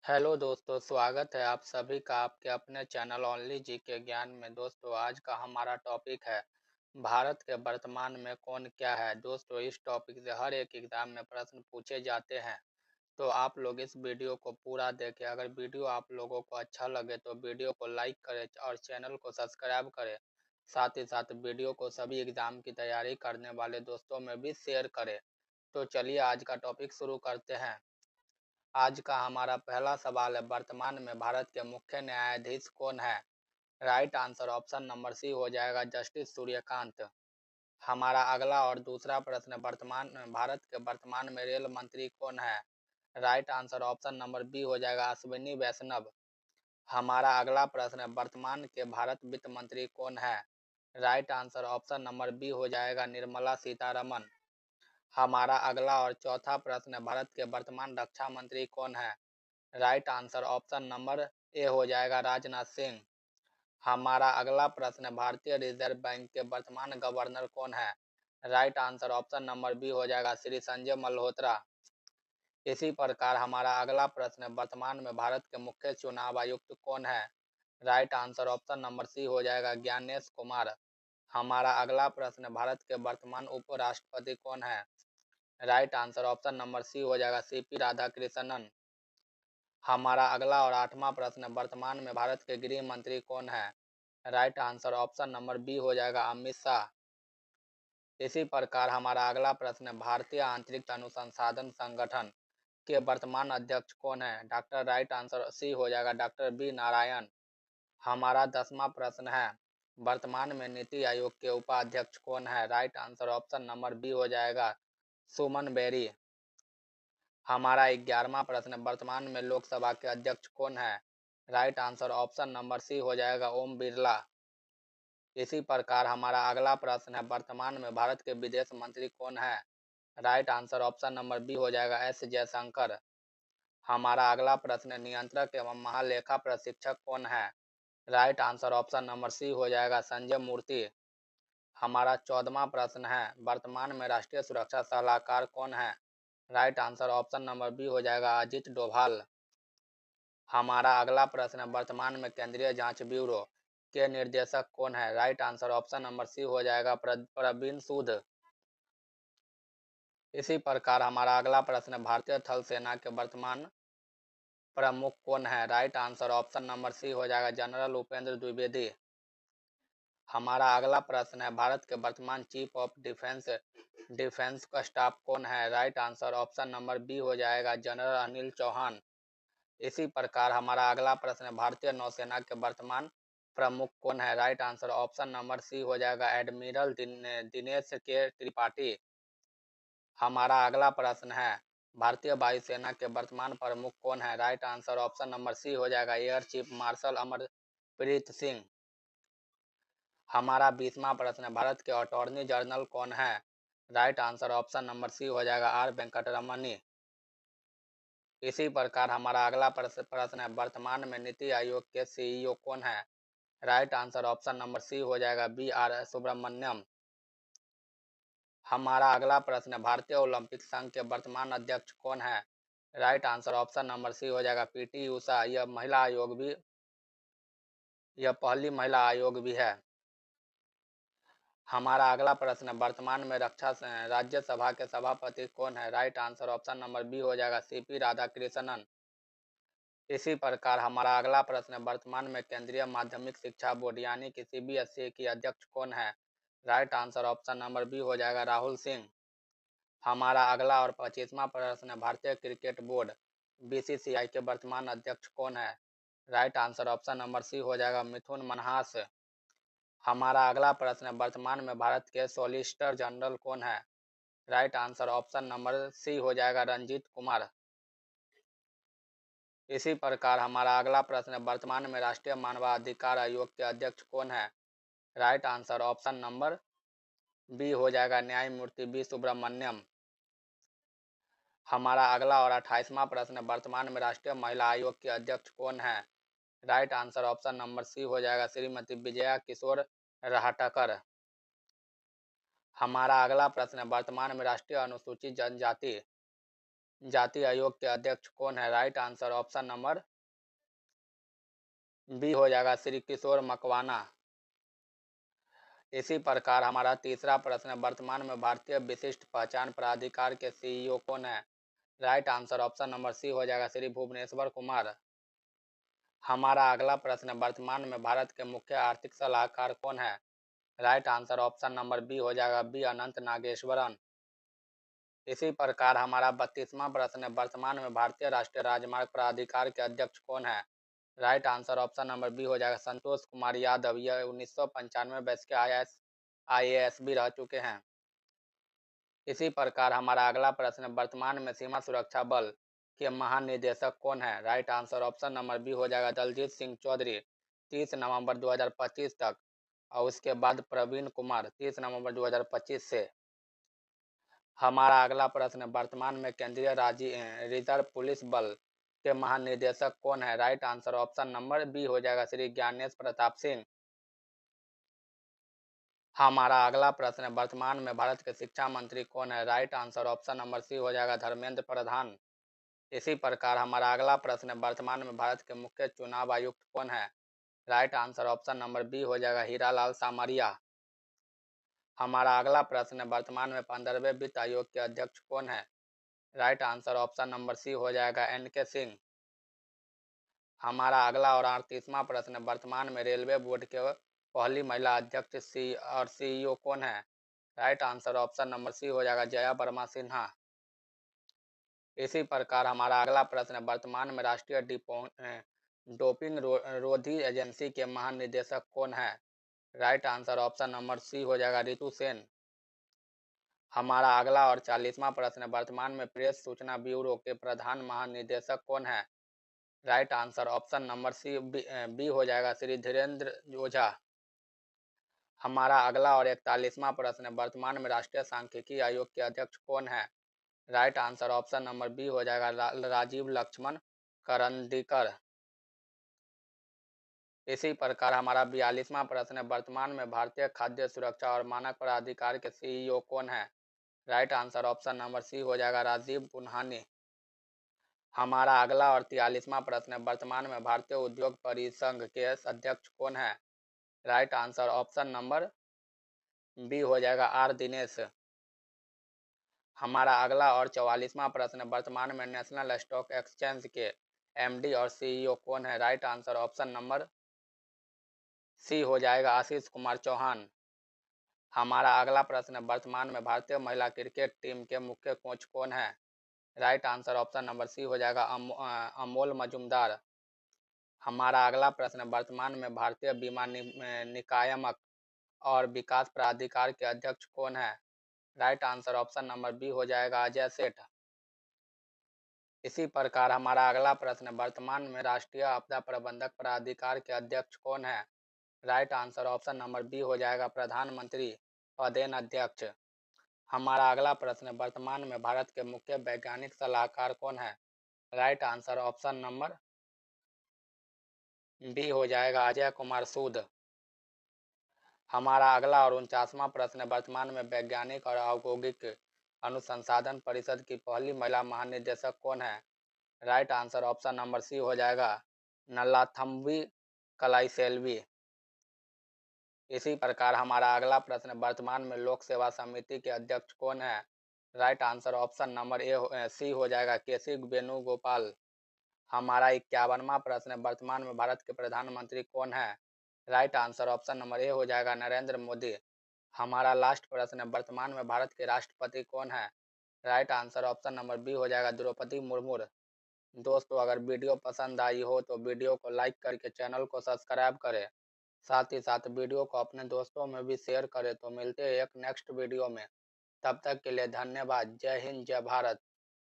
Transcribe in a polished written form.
Hello दोस्तों, स्वागत है आप सभी का आपके अपने चैनल ओनली जी के ज्ञान में। दोस्तों, आज का हमारा टॉपिक है भारत के वर्तमान में कौन क्या है। दोस्तों, इस टॉपिक से हर एक एग्जाम में प्रश्न पूछे जाते हैं, तो आप लोग इस वीडियो को पूरा देखें। अगर वीडियो आप लोगों को अच्छा लगे तो वीडियो को लाइक करें और चैनल को सब्सक्राइब करें। साथ ही साथ वीडियो को सभी एग्जाम की तैयारी करने वाले दोस्तों में भी शेयर करें। तो चलिए आज का टॉपिक शुरू करते हैं। आज का हमारा पहला सवाल है, वर्तमान में भारत के मुख्य न्यायाधीश कौन है। Right answer option number C हो जाएगा जस्टिस सूर्यकांत। हमारा अगला और दूसरा प्रश्न है, वर्तमान भारत के वर्तमान में रेल मंत्री कौन है। Right answer option number B हो जाएगा अश्विनी वैष्णव। हमारा अगला प्रश्न है, वर्तमान के भारत वित्त मंत्री कौन है। Right answer option number B हो जाएगा निर्मला सीतारमन। हमारा अगला और चौथा प्रश्न है, भारत के वर्तमान रक्षा मंत्री कौन है। Right answer option number A हो जाएगा राजनाथ सिंह। हमारा अगला प्रश्न है, भारतीय रिजर्व बैंक के वर्तमान गवर्नर कौन है। Right answer option number B हो जाएगा श्री संजय मल्होत्रा। इसी प्रकार हमारा अगला प्रश्न है, वर्तमान में भारत के मुख्य चुनाव आयुक्त कौन है। Right answer option number C हो जाएगा ज्ञानेश कुमार। हमारा अगला प्रश्न है, भारत के वर्तमान उपराष्ट्रपति कौन है। Right answer option number C हो जाएगा सीपी राधाकृष्णन। हमारा अगला और आठवां प्रश्न है, वर्तमान में भारत के गृह मंत्री कौन है। Right answer option number B हो जाएगा अमित शाह। इसी प्रकार हमारा अगला प्रश्न है, भारतीय अंतरिक्ष अनुसंधान संगठन के वर्तमान अध्यक्ष कौन है। डॉक्टर राइट आंसर सी हो जाएगा डॉक्टर बी नारायण। हमारा 10वां प्रश्न है, वर्तमान में नीति आयोग के उपाध्यक्ष कौन है। Right answer option number B हो जाएगा सुमन बेरी। हमारा 11वां प्रश्न, वर्तमान में लोकसभा के अध्यक्ष कौन है। Right answer option number C हो जाएगा ओम बिरला। इसी प्रकार हमारा अगला प्रश्न है, वर्तमान में भारत के विदेश मंत्री कौन है। Right answer option number B हो जाएगा एस जयशंकर। हमारा अगला प्रश्न है, नियंत्रक एवं महालेखा प्रशिक्षक कौन है। Right answer option number C हो जाएगा संजय मूर्ति। हमारा 14वां प्रश्न है, वर्तमान में राष्ट्रीय सुरक्षा सलाहकार कौन है। Right answer option number B हो जाएगा अजित डोभाल। हमारा अगला प्रश्न है, वर्तमान में केंद्रीय जांच ब्यूरो के निर्देशक कौन है। Right answer option number C हो जाएगा प्रवीण सूद। इसी प्रकार हमारा अगला प्रश्न है, भारतीय थल सेना के वर्तमान प्रमुख कौन है। Right answer option number C हो जाएगा जनरल उपेंद्र द्विवेदी। हमारा अगला प्रश्न है, भारत के वर्तमान चीफ ऑफ डिफेंस का स्टाफ कौन है। Right answer option number B हो जाएगा जनरल अनिल चौहान। इसी प्रकार हमारा अगला प्रश्न है, भारतीय नौसेना के वर्तमान प्रमुख कौन है। Right answer option number C हो जाएगा एडमिरल दिनेश के त्रिपाठी। हमारा अगला प्रश्न है, भारतीय वायुसेना के वर्तमान प्रमुख कौन है। Right answer option number C हो जाएगा air chief marshal Amarpreet Singh. हमारा 20वां प्रश्न है, भारत के अटॉर्नी जनरल कौन है। Right answer option number C हो जाएगा आर वेंकटरमणी। इसी प्रकार हमारा अगला प्रश्न है, वर्तमान में नीति आयोग के सीईओ कौन है। Right answer option number C हो जाएगा बी आर सुब्रमण्यम। हमारा अगला प्रश्न है, भारतीय ओलंपिक संघ के वर्तमान अध्यक्ष कौन है। Right answer option number C हो जाएगा पीटी उषा। यह पहली महिला आयोग भी है। हमारा अगला प्रश्न है, वर्तमान में राज्यसभा के सभापति कौन है। Right answer option number B हो जाएगा सीपी राधाकृष्णन। इसी प्रकार हमारा अगला प्रश्न है, वर्तमान में केंद्रीय माध्यमिक शिक्षा बोर्ड यानी कि सीबीएसई की अध्यक्ष कौन है। Right answer option number B हो जाएगा राहुल सिंह। हमारा अगला और 25वां प्रश्न है, भारतीय क्रिकेट बोर्ड बीसीसीआई के वर्तमान अध्यक्ष कौन है। Right answer option number C हो जाएगा मिथुन मनहास। हमारा अगला प्रश्न है, वर्तमान में भारत के सॉलिसिटर जनरल कौन है। Right answer option number C हो जाएगा रंजीत कुमार। इसी प्रकार हमारा अगला प्रश्न है, वर्तमान में राष्ट्रीय मानवाधिकार आयोग के अध्यक्ष कौन है। Right answer option number B हो जाएगा न्यायमूर्ति बी सुब्रमण्यम। हमारा अगला और 28वां प्रश्न है, वर्तमान में राष्ट्रीय महिला आयोग के अध्यक्ष कौन है। Right answer option number C हो जाएगा श्रीमती विजया किशोर राहटकर। हमारा अगला प्रश्न है, वर्तमान में राष्ट्रीय अनुसूचित जनजाति जाति आयोग के अध्यक्ष कौन है? Right answer option number B हो जाएगा श्री किशोर मकवाना। इसी प्रकार हमारा तीसरा प्रश्न, वर्तमान में भारतीय विशिष्ट पहचान प्राधिकार के सीईओ कौन है? Right answer option number C हो जाएगा श्री भुवनेश्वर कुमार। हमारा अगला प्रश्न, वर्तमान में भारत के मुख्य आर्थिक सलाहकार कौन है? Right answer option number B हो जाएगा बी अनंत नागेश्वरन। इसी प्रकार हमारा 32वां प्रश्न, वर्तमान में भारतीय राष्ट्रीय राजमार्ग प्राधिकार के अध्यक्ष कौन है? Right answer option number B हो जाएगा संतोष कुमार यादव। यह 1995 बैच के IAS भी रह चुके हैं। इसी प्रकार हमारा अगला प्रश्न, वर्तमान में सीमा सुरक्षा बल के महानिदेशक कौन है? Right answer option number B हो जाएगा दलजीत सिंह चौधरी, 30 नवंबर 2025 तक, और उसके बाद प्रवीण कुमार 30 नवंबर 2025 से। हमारा अगला प्रश्न, वर्तमान में केंद्रीय रिजर्व पुलिस बल के महानिदेशक कौन है? Right answer option number B हो जाएगा श्री ज्ञानेश प्रताप सिंह। हमारा अगला प्रश्न, वर्तमान में भारत के शिक्षा मंत्री कौन है? Right answer option number C हो जाएगा धर्मेंद्र प्रधान। इसी प्रकार हमारा अगला प्रश्न, वर्तमान में भारत के मुख्य चुनाव आयुक्त कौन है? Right answer option number B हो जाएगा हीरालाल सामरिया। हमारा अगला प्रश्न, वर्तमान में 15वें वित्त आयोग के अध्यक्ष कौन है? Right answer option number C हो जाएगा NK सिंह। हमारा अगला और 38वां प्रश्न, वर्तमान में रेलवे बोर्ड के पहली महिला अध्यक्ष और सीईओ कौन है? Right answer option number C हो जाएगा जया वर्मा सिन्हा। इसी प्रकार हमारा अगला प्रश्न, वर्तमान में राष्ट्रीय डोपिंग रोधी एजेंसी के महानिदेशक कौन है? Right answer option number C हो जाएगा रितु सेन। हमारा अगला और 40वां प्रश्न, वर्तमान में प्रेस सूचना ब्यूरो के प्रधान महानिदेशक कौन है? Right answer option number C B हो जाएगा श्री धीरेन्द्र ओझा। हमारा अगला और 41वां प्रश्न, वर्तमान में राष्ट्रीय सांख्यिकी आयोग के अध्यक्ष कौन है? Right answer option number B हो जाएगा राजीव लक्ष्मण करंदीकर। इसी प्रकार हमारा 42वां प्रश्न, वर्तमान में भारतीय खाद्य सुरक्षा और मानक प्राधिकार के सीईओ कौन है? Right answer option number C हो जाएगा राजीव पुन्हानी। हमारा अगला और 43वां प्रश्न, वर्तमान में भारतीय उद्योग परिसंघ के अध्यक्ष कौन है? Right answer option number B हो जाएगा आर दिनेश। हमारा अगला और 44वां प्रश्न, वर्तमान में नेशनल स्टॉक एक्सचेंज के MD और सीईओ कौन है? Right answer option number C हो जाएगा आशीष कुमार चौहान। हमारा अगला प्रश्न, वर्तमान में भारतीय महिला क्रिकेट टीम के मुख्य कोच कौन है? Right answer option number C हो जाएगा अमोल मजुमदार। हमारा अगला प्रश्न, वर्तमान में भारतीय बीमा नियामक और विकास प्राधिकार के अध्यक्ष कौन है? Right answer option number B हो जाएगा अजय सेठ। इसी प्रकार हमारा अगला प्रश्न, वर्तमान में राष्ट्रीय आपदा प्रबंधक प्राधिकार के अध्यक्ष कौन है? Right answer option number B हो जाएगा प्रधानमंत्री पदेन अध्यक्ष। हमारा अगला प्रश्न, वर्तमान में भारत के मुख्य वैज्ञानिक सलाहकार कौन है? Right answer option number B हो जाएगा अजय कुमार सूद। हमारा अगला और 49वां प्रश्न, वर्तमान में वैज्ञानिक और औद्योगिक अनुसंधान परिषद की पहली महिला महानिदेशक कौन है? Right answer option number C हो जाएगा नल्लाथम्बी कलाईसेल्वी। इसी प्रकार हमारा अगला प्रश्न, वर्तमान में लोक सेवा समिति के अध्यक्ष कौन है? Right answer option number C हो जाएगा केसी वेणुगोपाल। हमारा 51वां प्रश्न, वर्तमान में भारत के प्रधानमंत्री कौन है? Right answer option number A हो जाएगा नरेंद्र मोदी। हमारा लास्ट प्रश्न, वर्तमान में भारत के राष्ट्रपति कौन है? Right answer option number B हो जाएगा द्रौपदी मुर्मू। दोस्तों, अगर वीडियो पसंद आई हो तो वीडियो को लाइक करके चैनल को सब्सक्राइब करें, साथ ही साथ वीडियो को अपने दोस्तों में भी शेयर करें। तो मिलते हैं एक नेक्स्ट वीडियो में, तब तक के लिए धन्यवाद। जय हिंद, जय भारत।